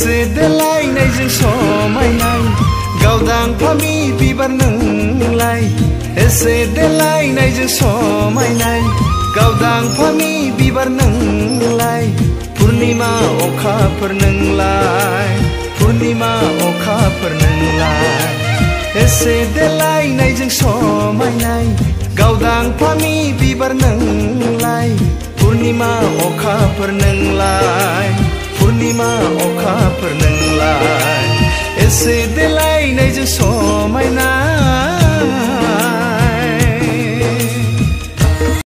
एसे देलायनायजों समायनाय गावदां फामि बिबार नोंलाय एसे देलायनायजों समायनाय गावदां फामि बिबार नोंलाय पुर्निमा अखाफोर नोंलाय पुर्निमा अखाफोर नोंलाय एसे देलायनायजों समायनाय गावदां फामि बिबार नोंलाय पुर्निमा अखाफोर नोंलाय पुर्निमा अखाफोर नोंलाय एसे देलायनायजों समायनाय